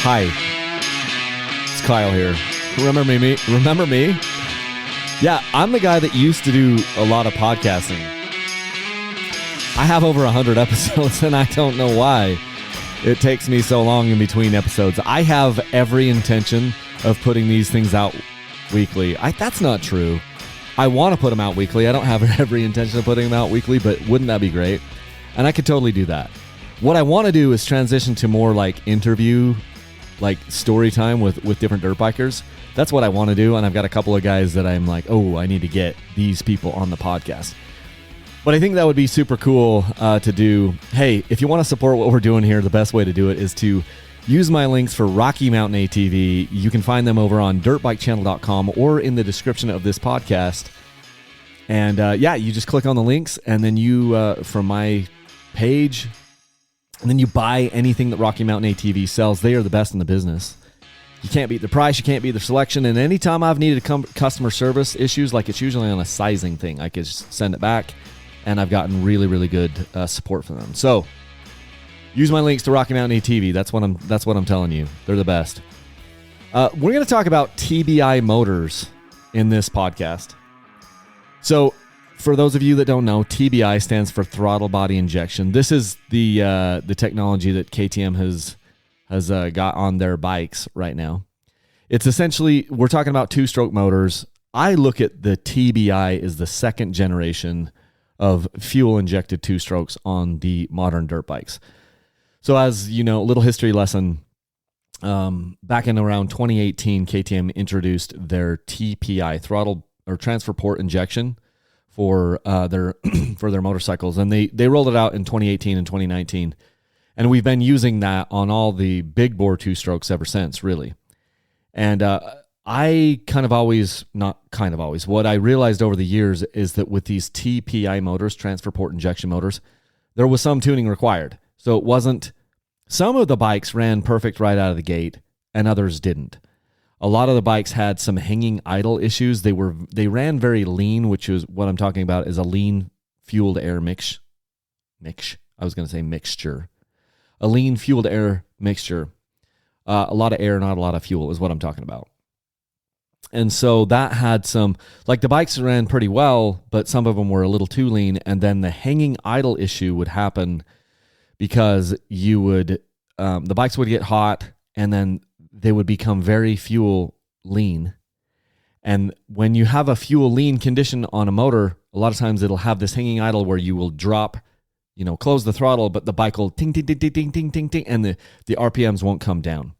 Hi, it's Kyle here. Remember me? Remember me? Yeah, I'm the guy that used to do a lot of podcasting. I have over 100 episodes, and I don't know why it takes me so long in between episodes. I have every intention of putting these things out weekly. That's not true. I want to put them out weekly. I don't have every intention of putting them out weekly, but wouldn't that be great? And I could totally do that. What I want to do is transition to more like interview, like story time with different dirt bikers. That's what I want to do, and I've got a couple of guys that I'm like, oh, I need to get these people on the podcast. But I think that would be super cool to do. Hey, if you want to support what we're doing here, the best way to do it is to use my links for Rocky Mountain ATV. You can find them over on dirtbikechannel.com or in the description of this podcast. And you just click on the links, and then you, from my page, and then you buy anything that Rocky Mountain ATV sells. They are the best in the business. You can't beat the price. You can't beat the selection. And anytime I've needed customer service issues, like it's usually on a sizing thing, I can just send it back, and I've gotten really, really good support from them. So use my links to Rocky Mountain ATV. That's what I'm telling you. They're the best. We're going to talk about TBI motors in this podcast. So for those of you that don't know, TBI stands for throttle body injection. This is the technology that KTM has got on their bikes right now. It's essentially, we're talking about two-stroke motors. I look at the TBI as the second generation of fuel-injected two-strokes on the modern dirt bikes. So as you know, a little history lesson, back in around 2018, KTM introduced their TPI, throttle or transfer port injection, for their motorcycles, and they rolled it out in 2018 and 2019. And we've been using that on all the big bore two-strokes ever since, really. And what I realized over the years is that with these TPI motors, transfer port injection motors, there was some tuning required. So it wasn't, some of the bikes ran perfect right out of the gate, and others didn't. A lot of the bikes had some hanging idle issues. They ran very lean, which is what I'm talking about, is a lean fueled air mixture. A lean fueled air mixture. A lot of air, not a lot of fuel is what I'm talking about. And so that had some, like the bikes ran pretty well, but some of them were a little too lean. And then the hanging idle issue would happen because the bikes would get hot, and then they would become very fuel lean. And when you have a fuel lean condition on a motor, a lot of times it'll have this hanging idle where you will drop, close the throttle, but the bike will ting, ting, ting, ting, ting, ting, ting, ting, and the RPMs won't come down,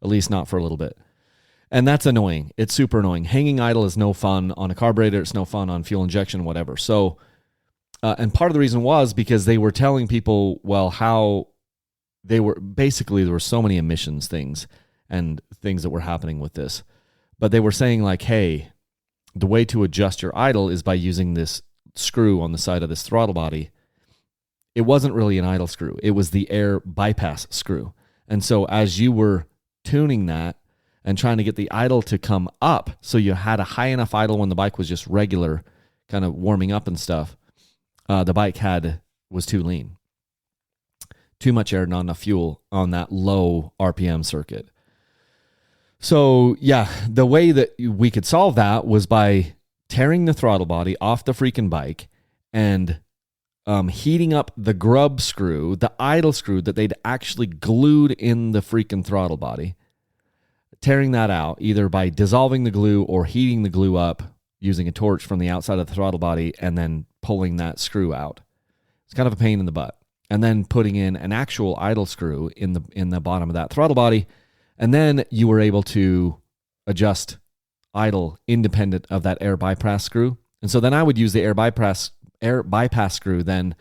at least not for a little bit. And that's annoying. It's super annoying. Hanging idle is no fun on a carburetor. It's no fun on fuel injection, whatever. So, and part of the reason was because they were telling people, how there were so many emissions things and things that were happening with this. But they were saying like, hey, the way to adjust your idle is by using this screw on the side of this throttle body. It wasn't really an idle screw. It was the air bypass screw. And so as you were tuning that and trying to get the idle to come up, so you had a high enough idle when the bike was just regular, kind of warming up and stuff, the bike was too lean. Too much air, not enough fuel on that low RPM circuit. So, the way that we could solve that was by tearing the throttle body off the freaking bike and heating up the grub screw, the idle screw that they'd actually glued in the freaking throttle body, tearing that out either by dissolving the glue or heating the glue up using a torch from the outside of the throttle body and then pulling that screw out. It's kind of a pain in the butt. And then putting in an actual idle screw in the bottom of that throttle body. And then you were able to adjust idle independent of that air bypass screw. And so then I would use the air bypass screw then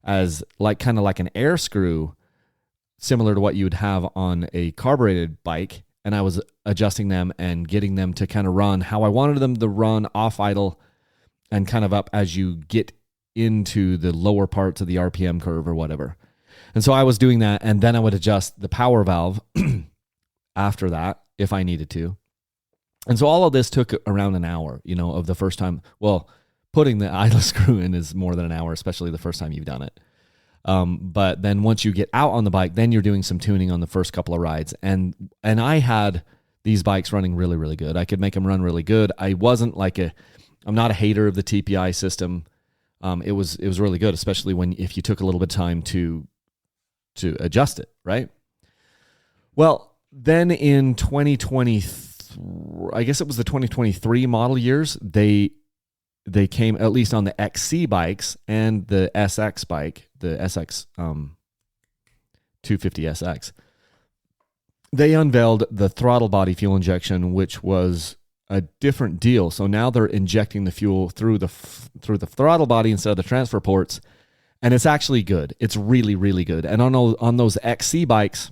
as kind of like an air screw, similar to what you would have on a carbureted bike. And I was adjusting them and getting them to kind of run how I wanted them to run off idle and kind of up as you get into the lower parts of the RPM curve or whatever. And so I was doing that, and then I would adjust the power valve after that if I needed to. And so all of this took around an hour, of the first time. Well, putting the idle screw in is more than an hour, especially the first time you've done it. But then once you get out on the bike, then you're doing some tuning on the first couple of rides. And I had these bikes running really, really good. I could make them run really good. I'm not a hater of the TPI system. It was really good, especially if you took a little bit of time to adjust it, right? Well, then in 2020, I guess it was the 2023 model years, they came, at least on the XC bikes and the SX bike, the SX 250SX. They unveiled the throttle body fuel injection, which was a different deal. So now they're injecting the fuel through the throttle body instead of the transfer ports, and it's actually good. It's really, really good. And on those XC bikes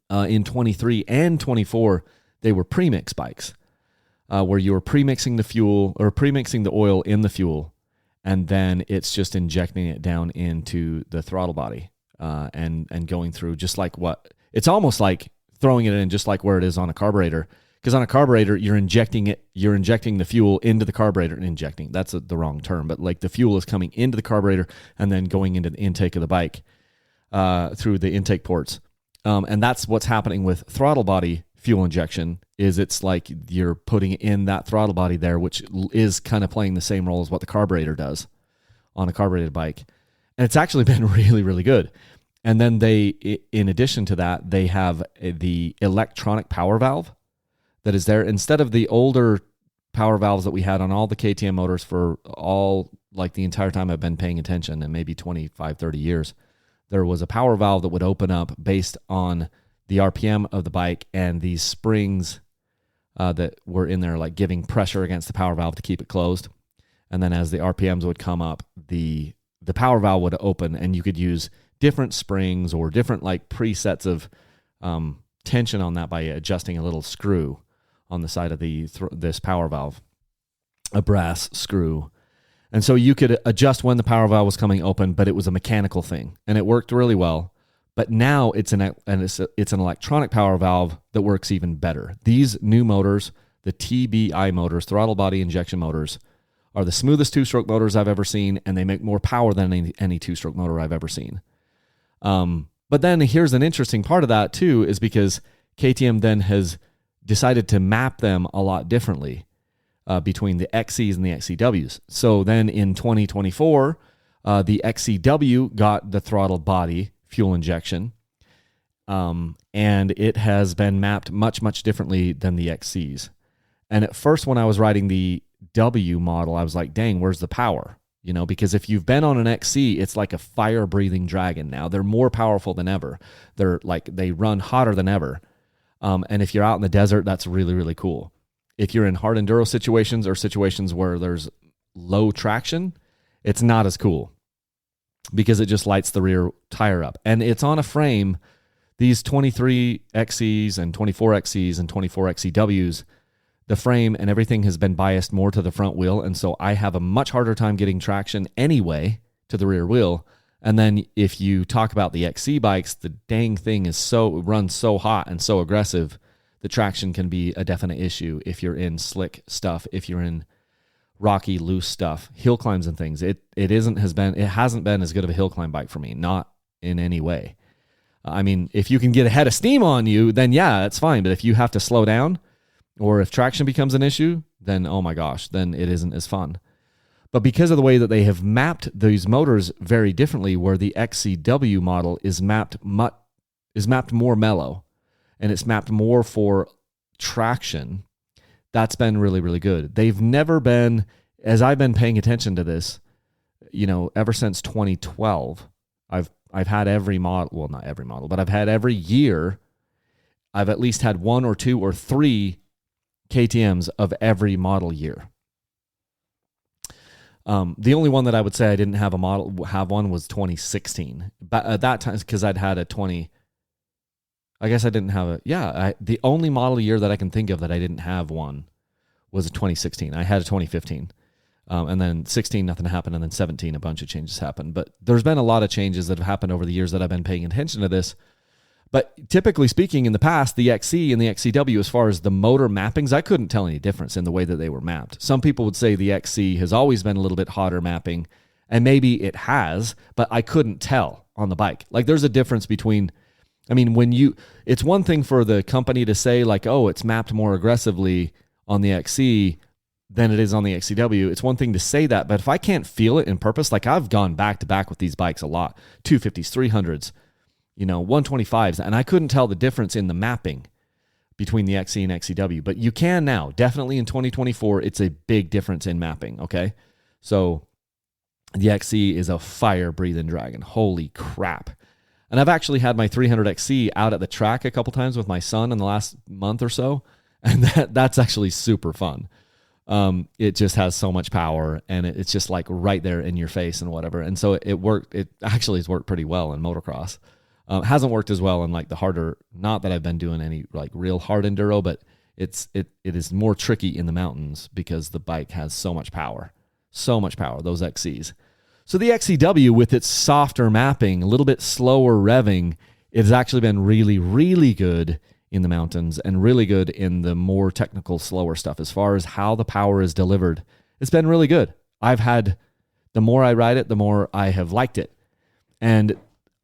in 23 and 24, they were premix bikes, where you were premixing the fuel or premixing the oil in the fuel, and then it's just injecting it down into the throttle body and going through just like it's almost like throwing it in just like where it is on a carburetor. Because on a carburetor, you're injecting the fuel into the carburetor and injecting. That's the wrong term, but like the fuel is coming into the carburetor and then going into the intake of the bike through the intake ports. And that's what's happening with throttle body fuel injection. Is it's like you're putting in that throttle body there, which is kind of playing the same role as what the carburetor does on a carbureted bike. And it's actually been really, really good. And then in addition to that, they have the electronic power valve that is there. Instead of the older power valves that we had on all the KTM motors for like the entire time I've been paying attention, and maybe 25, 30 years, there was a power valve that would open up based on the RPM of the bike and these springs that were in there, like giving pressure against the power valve to keep it closed. And then as the RPMs would come up, the power valve would open, and you could use different springs or different like presets of tension on that by adjusting a little screw on the side of this power valve, a brass screw. And so you could adjust when the power valve was coming open, but it was a mechanical thing, and it worked really well. But now it's an electronic power valve that works even better. These new motors, the TBI motors, throttle body injection motors, are the smoothest two-stroke motors I've ever seen, and they make more power than any two-stroke motor I've ever seen. But then here's an interesting part of that too, is because KTM then has decided to map them a lot differently between the XCs and the XCWs. So then in 2024, the XCW got the throttle body fuel injection, and it has been mapped much, much differently than the XCs. And at first, when I was riding the W model, I was like, dang, where's the power? Because if you've been on an XC, it's like a fire-breathing dragon now. They're more powerful than ever. They run hotter than ever. And if you're out in the desert, that's really, really cool. If you're in hard enduro situations or situations where there's low traction, it's not as cool because it just lights the rear tire up. And it's on a frame. These 23 XCs and 24 XCs and 24 XCWs, the frame and everything has been biased more to the front wheel. And so I have a much harder time getting traction anyway to the rear wheel. And then if you talk about the XC bikes, the dang thing runs so hot and so aggressive, the traction can be a definite issue if you're in slick stuff, if you're in rocky, loose stuff, hill climbs and things. It hasn't been as good of a hill climb bike for me, not in any way. I mean, if you can get a head of steam on you, then yeah, it's fine. But if you have to slow down, or if traction becomes an issue, then oh my gosh, then it isn't as fun. But because of the way that they have mapped these motors very differently, where the XCW model is mapped more mellow, and it's mapped more for traction, that's been really, really good. They've never been, as I've been paying attention to this, ever since 2012, I've had every model, well, not every model, but I've had every year, I've at least had 1 or 2 or 3 KTMs of every model year. The only one that I would say I didn't have one was 2016. But at that time, because I'd had a 20, I guess I didn't have the only model year that I can think of that I didn't have one was a 2016. I had a 2015. And then 16, nothing happened. And then 17, a bunch of changes happened. But there's been a lot of changes that have happened over the years that I've been paying attention to this. But typically speaking, in the past, the XC and the XCW, as far as the motor mappings, I couldn't tell any difference in the way that they were mapped. Some people would say the XC has always been a little bit hotter mapping, And maybe it has, but I couldn't tell on the bike. Like there's a difference between, I mean, it's one thing for the company to say like, oh, it's mapped more aggressively on the XC than it is on the XCW. It's one thing to say that, but if I can't feel it in purpose, like I've gone back to back with these bikes a lot, 250s, 300s, 125s, and I couldn't tell the difference in the mapping between the XC and XCW, but you can now. Definitely in 2024, it's a big difference in mapping, okay? So the XC is a fire-breathing dragon. Holy crap. And I've actually had my 300XC out at the track a couple times with my son in the last month or so, and that's actually super fun. It just has so much power, and it's just like right there in your face and whatever. And so it worked. It actually has worked pretty well in motocross. Hasn't worked as well in like the harder, not that I've been doing any like real hard enduro, but it is more tricky in the mountains because the bike has so much power, those XCs. So the XCW with its softer mapping, a little bit slower revving, it's actually been really, really good in the mountains and really good in the more technical, slower stuff. As far as how the power is delivered, it's been really good. The more I ride it, the more I have liked it. And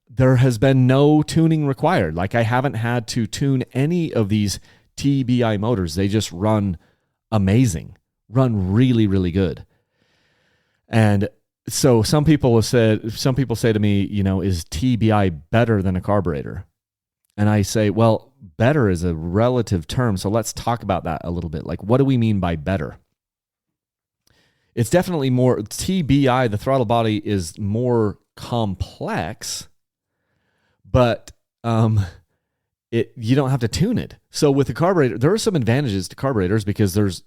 there has been no tuning required. Like I haven't had to tune any of these TBI motors. They just run amazing, run really, really good. And so some people say to me, is TBI better than a carburetor? And I say, well, better is a relative term. So let's talk about that a little bit. Like, what do we mean by better? It's definitely more TBI. The throttle body is more complex, but you don't have to tune it. So with the carburetor, there are some advantages to carburetors because there's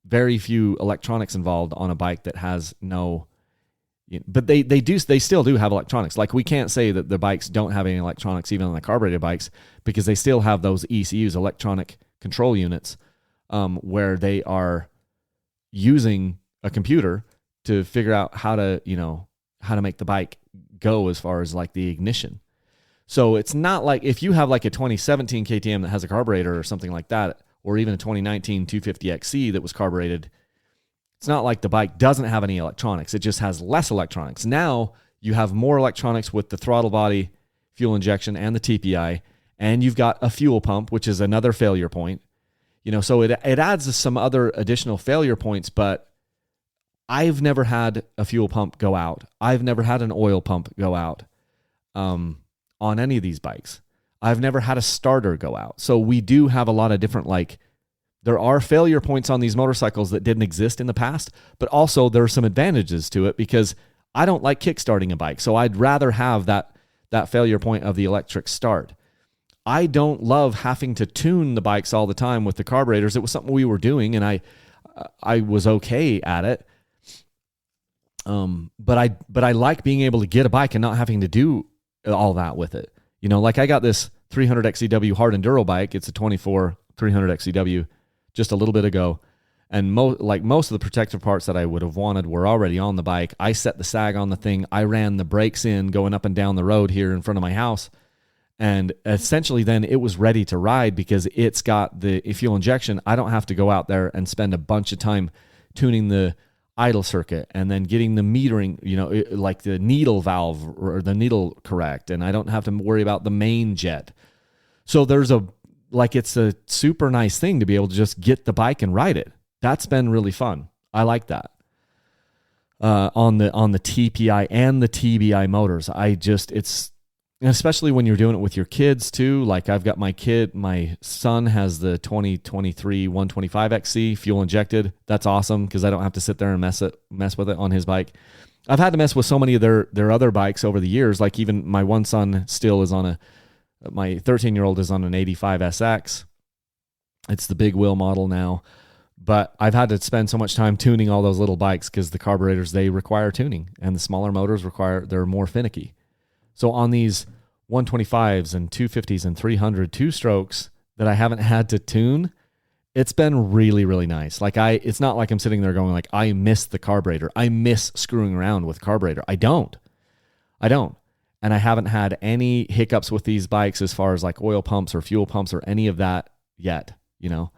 very few electronics involved on a bike that has no. But they still do have electronics. Like we can't say that the bikes don't have any electronics even on the carbureted bikes because they still have those ECUs, electronic control units, where they are using a computer to figure out how to make the bike go as far as like the ignition. So it's not like if you have like a 2017 KTM that has a carburetor or something like that, or even a 2019 250XC that was carbureted, it's not like the bike doesn't have any electronics. It just has less electronics. Now you have more electronics with the throttle body, fuel injection, and the TPI, and you've got a fuel pump, which is another failure point. So it adds some other additional failure points, but I've never had a fuel pump go out. I've never had an oil pump go out on any of these bikes. I've never had a starter go out. So we do have a lot of different there are failure points on these motorcycles that didn't exist in the past, but also there are some advantages to it because I don't like kickstarting a bike. So I'd rather have that failure point of the electric start. I don't love having to tune the bikes all the time with the carburetors. It was something we were doing and I was okay at it. But I like being able to get a bike and not having to do all that with it. Like I got this 300 XCW hard enduro bike. It's a 24 300 XCW. Just a little bit ago, and most of the protective parts that I would have wanted were already on the bike. I set the sag on the thing. I ran the brakes in going up and down the road here in front of my house, and essentially then it was ready to ride because it's got the fuel injection. I don't have to go out there and spend a bunch of time tuning the idle circuit and then getting the metering, like the needle valve or the needle correct, and I don't have to worry about the main jet. So it's a super nice thing to be able to just get the bike and ride it. That's been really fun. I like that. On the TPI and the TBI motors, especially when you're doing it with your kids too. Like I've got my son has the 2023 125XC fuel injected. That's awesome because I don't have to sit there and mess with it on his bike. I've had to mess with so many of their other bikes over the years. Like even my one son still is on my 13-year-old is on an 85 SX. It's the big wheel model now. But I've had to spend so much time tuning all those little bikes because the carburetors, they require tuning. And the smaller motors they're more finicky. So on these 125s and 250s and 300 two-strokes that I haven't had to tune, it's been really, really nice. It's not like I'm sitting there going like, I miss the carburetor. I miss screwing around with carburetor. I don't. And I haven't had any hiccups with these bikes as far as like oil pumps or fuel pumps or any of that yet. There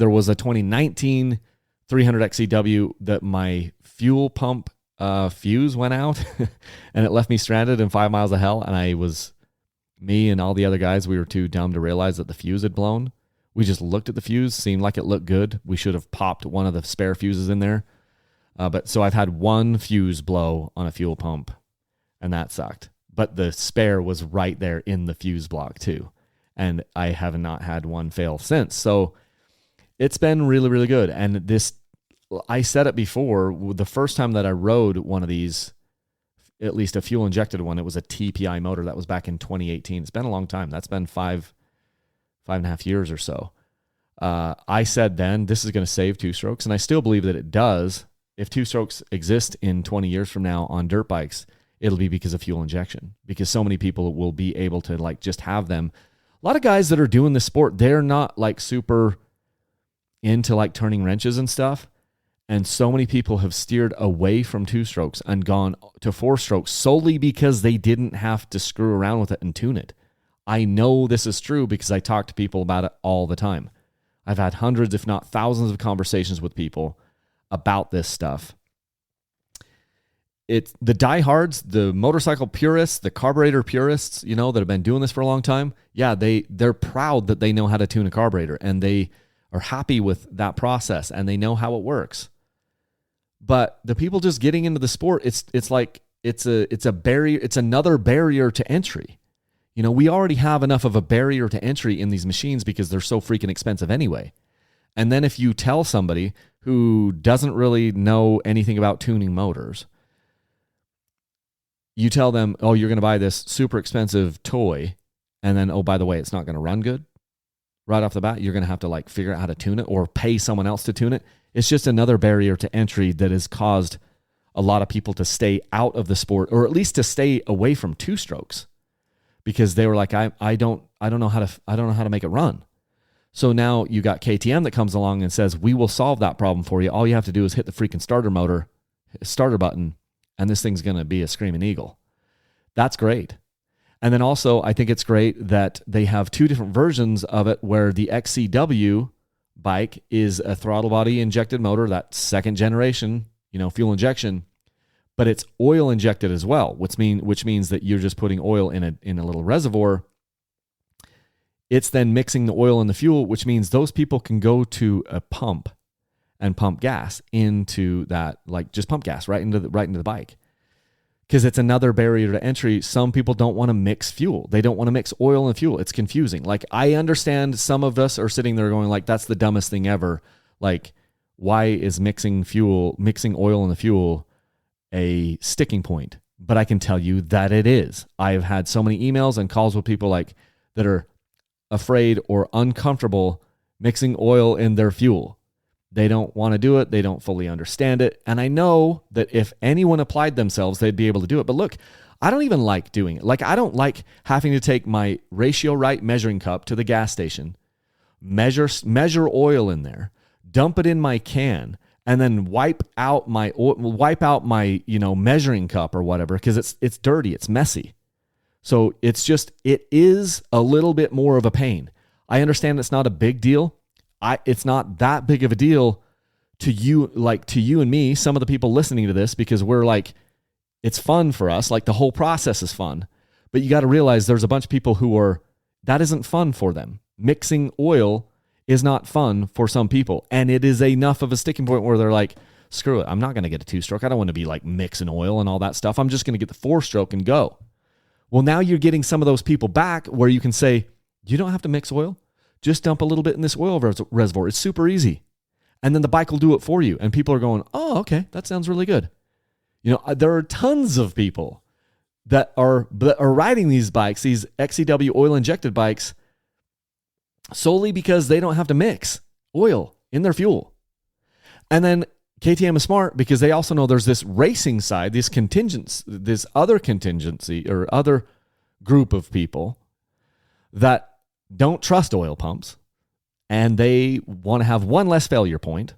was a 2019 300 XCW that my fuel pump fuse went out and it left me stranded in 5 miles of hell. And me and all the other guys, we were too dumb to realize that the fuse had blown. We just looked at the fuse, seemed like it looked good. We should have popped one of the spare fuses in there. So I've had one fuse blow on a fuel pump, and that sucked. But the spare was right there in the fuse block too. And I have not had one fail since. So it's been really, really good. And this, I said it before, the first time that I rode one of these, at least a fuel injected one, it was a TPI motor. That was back in 2018. It's been a long time. That's been 5.5 years or so. I said then, this is going to save two strokes. And I still believe that it does. If two strokes exist in 20 years from now on dirt bikes, it'll be because of fuel injection, because so many people will be able to like just have them. A lot of guys that are doing this sport, they're not like super into like turning wrenches and stuff. And so many people have steered away from two strokes and gone to four strokes solely because they didn't have to screw around with it and tune it. I know this is true because I talk to people about it all the time. I've had hundreds, if not thousands of conversations with people about this stuff. It's the diehards, the motorcycle purists, the carburetor purists, you know, that have been doing this for a long time. Yeah, they're proud that they know how to tune a carburetor and they are happy with that process and they know how it works. But the people just getting into the sport, it's like it's a barrier, it's another barrier to entry. You know, we already have enough of a barrier to entry in these machines because they're so freaking expensive anyway. And then if you tell somebody who doesn't really know anything about tuning motors, you tell them, oh, you're going to buy this super expensive toy, and then, oh, by the way, it's not going to run good. Right off the bat, you're going to have to like figure out how to tune it or pay someone else to tune it. It's just another barrier to entry that has caused a lot of people to stay out of the sport, or at least to stay away from two strokes, because they were like, I don't know how to make it run. So now you got KTM that comes along and says, we will solve that problem for you. All you have to do is hit the freaking starter button, and this thing's going to be a screaming eagle. That's great. And then also, I think it's great that they have two different versions of it, where the XCW bike is a throttle body injected motor, that second generation, you know, fuel injection, but it's oil injected as well, which means that you're just putting oil in a little reservoir. It's then mixing the oil and the fuel, which means those people can go to a pump and pump gas into that, like just pump gas right into the bike. Because it's another barrier to entry. Some people don't want to mix fuel. They don't want to mix oil and fuel. It's confusing. Like, I understand some of us are sitting there going like, that's the dumbest thing ever. Like, why is mixing oil and the fuel a sticking point? But I can tell you that it is. I've had so many emails and calls with people like that are afraid or uncomfortable mixing oil in their fuel. They don't want to do it. They don't fully understand it. And I know that if anyone applied themselves, they'd be able to do it. But look, I don't even like doing it. Like, I don't like having to take my ratio right measuring cup to the gas station, measure oil in there, dump it in my can, and then wipe out my measuring cup or whatever, because it's dirty, it's messy. So it is a little bit more of a pain. I understand it's not a big deal. It's not that big of a deal to you and me, some of the people listening to this, because we're like, it's fun for us. Like, the whole process is fun. But you got to realize there's a bunch of people that isn't fun for them. Mixing oil is not fun for some people. And it is enough of a sticking point where they're like, screw it, I'm not going to get a two-stroke. I don't want to be like mixing oil and all that stuff. I'm just going to get the four-stroke and go. Well, now you're getting some of those people back where you can say, you don't have to mix oil. Just dump a little bit in this oil reservoir. It's super easy. And then the bike will do it for you. And people are going, oh, okay, that sounds really good. You know, there are tons of people that are riding these bikes, these XCW oil injected bikes, solely because they don't have to mix oil in their fuel. And then KTM is smart because they also know there's this racing side, this other contingency or other group of people that don't trust oil pumps, and they want to have one less failure point,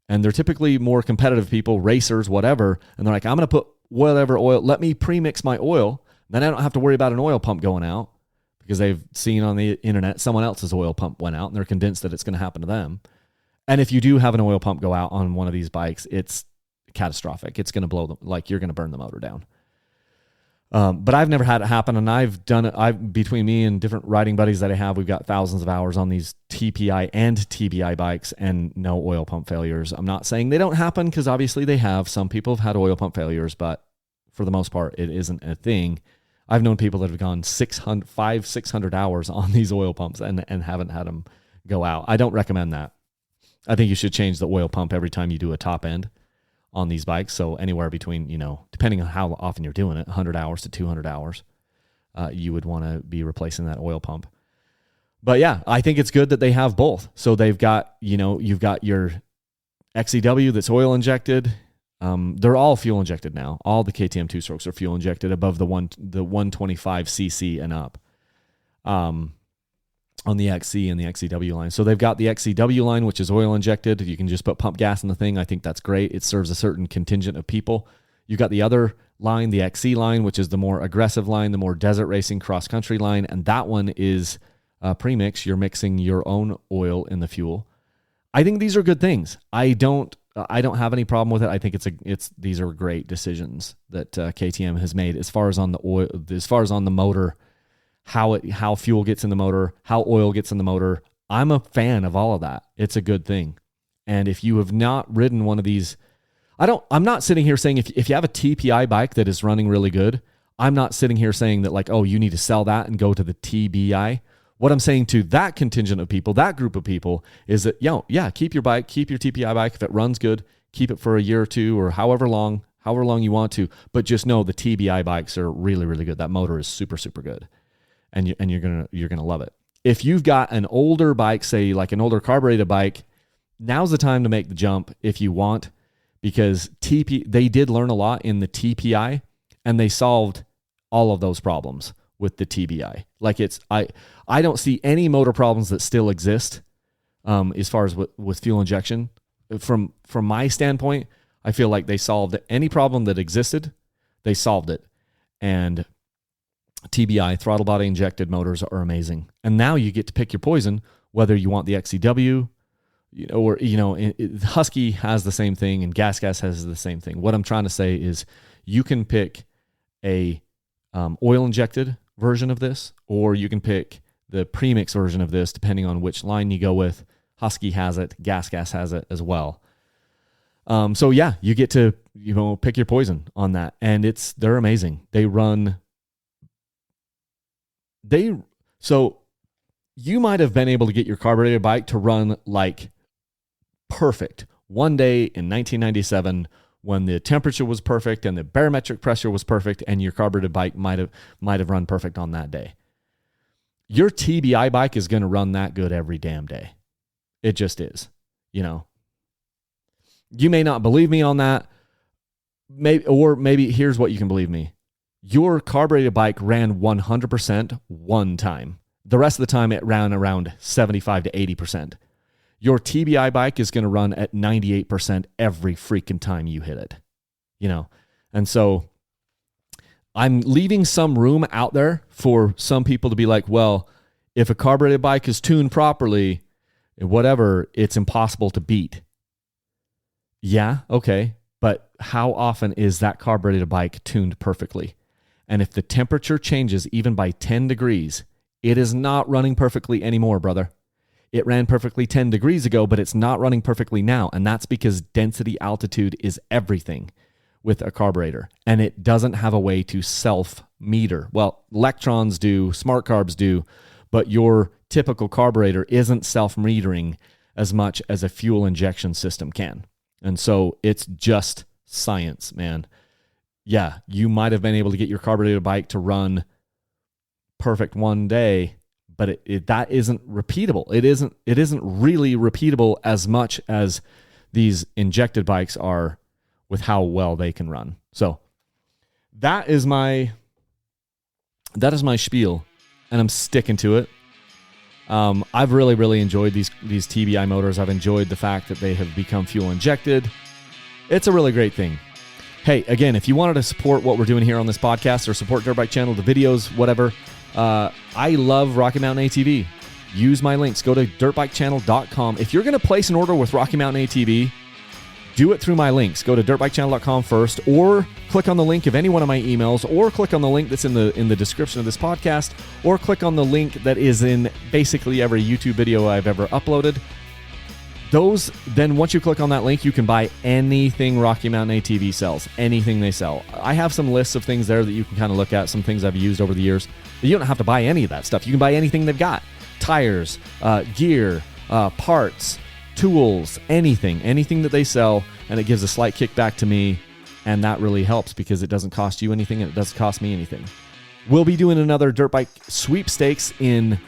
and they're typically more competitive people, racers, whatever, and they're like, I'm going to put whatever oil, let me pre-mix my oil, then I don't have to worry about an oil pump going out, because they've seen on the internet someone else's oil pump went out, and they're convinced that it's going to happen to them. And if you do have an oil pump go out on one of these bikes, it's catastrophic. It's going to blow them, like you're going to burn the motor down. But I've never had it happen, and I've done it. Between me and different riding buddies that I have, we've got thousands of hours on these TPI and TBI bikes, and no oil pump failures. I'm not saying they don't happen, because obviously they have. Some people have had oil pump failures, but for the most part, it isn't a thing. I've known people that have gone 600 hours on these oil pumps and haven't had them go out. I don't recommend that. I think you should change the oil pump every time you do a top end on these bikes. So anywhere between, depending on how often you're doing it, 100 hours to 200 hours, you would want to be replacing that oil pump. But yeah, I think it's good that they have both. So they've got, you've got your XEW that's oil injected. They're all fuel injected now. All the KTM 2-strokes are fuel injected above the 125 cc and up. On the XC and the XEW line. So they've got the XEW line, which is oil injected. You can just put pump gas in the thing. I think that's great. It serves a certain contingent of people. You've got the other line, the XC line, which is the more aggressive line, the more desert racing cross-country line. And that one is pre-mix. You're mixing your own oil in the fuel. I think these are good things. I don't have any problem with it. I think these are great decisions that KTM has made as far as on the oil, as far as on the motor, how fuel gets in the motor, how oil gets in the motor. I'm a fan of all of that. It's a good thing. And if you have not ridden one of these, I'm not sitting here saying if you have a TPI bike that is running really good, I'm not sitting here saying that like, oh, you need to sell that and go to the TBI. What I'm saying to that contingent of people, that group of people, is that, keep your bike, keep your TPI bike. If it runs good, keep it for a year or two or however long you want to, but just know the TBI bikes are really, really good. That motor is super, super good. And you're gonna love it. If you've got an older bike, say like an older carbureted bike, now's the time to make the jump if you want, because they did learn a lot in the TPI, and they solved all of those problems with the TBI. Like I don't see any motor problems that still exist as far as with fuel injection. From my standpoint, I feel like they solved any problem that existed. They solved it, and TBI, throttle body injected motors, are amazing. And now you get to pick your poison, whether you want the XEW, Husky has the same thing and Gas has the same thing. What I'm trying to say is you can pick a oil injected version of this, or you can pick the premix version of this, depending on which line you go with. Husky has it, Gas has it as well. So yeah, you get to, pick your poison on that. And they're amazing. So you might have been able to get your carbureted bike to run like perfect one day in 1997 when the temperature was perfect and the barometric pressure was perfect, and your carbureted bike might have run perfect on that day. Your TBI bike is going to run that good every damn day. It just is. You may not believe me on that. Maybe here's what you can believe me. Your carbureted bike ran 100% one time. The rest of the time it ran around 75 to 80%. Your TBI bike is going to run at 98% every freaking time you hit it. And so I'm leaving some room out there for some people to be like, well, if a carbureted bike is tuned properly, whatever, it's impossible to beat. Yeah, okay. But how often is that carbureted bike tuned perfectly? And if the temperature changes even by 10 degrees, it is not running perfectly anymore, brother. It ran perfectly 10 degrees ago, but it's not running perfectly now. And that's because density altitude is everything with a carburetor. And it doesn't have a way to self-meter. Well, electrons do, smart carbs do, but your typical carburetor isn't self-metering as much as a fuel injection system can. And so it's just science, man. Yeah, you might have been able to get your carbureted bike to run perfect one day, but that isn't repeatable. It isn't really repeatable as much as these injected bikes are with how well they can run. So that is my spiel, and I'm sticking to it. I've really, really enjoyed these TBI motors. I've enjoyed the fact that they have become fuel injected. It's a really great thing. Hey, again, if you wanted to support what we're doing here on this podcast or support Dirt Bike Channel, the videos, whatever, I love Rocky Mountain ATV. Use my links. Go to dirtbikechannel.com. If you're going to place an order with Rocky Mountain ATV, do it through my links. Go to dirtbikechannel.com first, or click on the link of any one of my emails, or click on the link that's in the description of this podcast, or click on the link that is in basically every YouTube video I've ever uploaded. Then once you click on that link, you can buy anything Rocky Mountain ATV sells, anything they sell. I have some lists of things there that you can kind of look at, some things I've used over the years. You don't have to buy any of that stuff. You can buy anything they've got. Tires, gear, parts, tools, anything that they sell, and it gives a slight kickback to me, and that really helps because it doesn't cost you anything and it doesn't cost me anything. We'll be doing another dirt bike sweepstakes in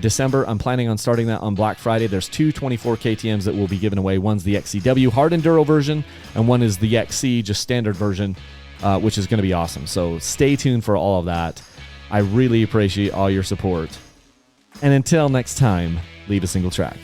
December. I'm planning on starting that on Black Friday. There's 2 24 KTMs that will be given away. One's the XCW Hard Enduro version, and one is the XC, just standard version, which is going to be awesome. So stay tuned for all of that. I really appreciate all your support. And until next time, leave a single track.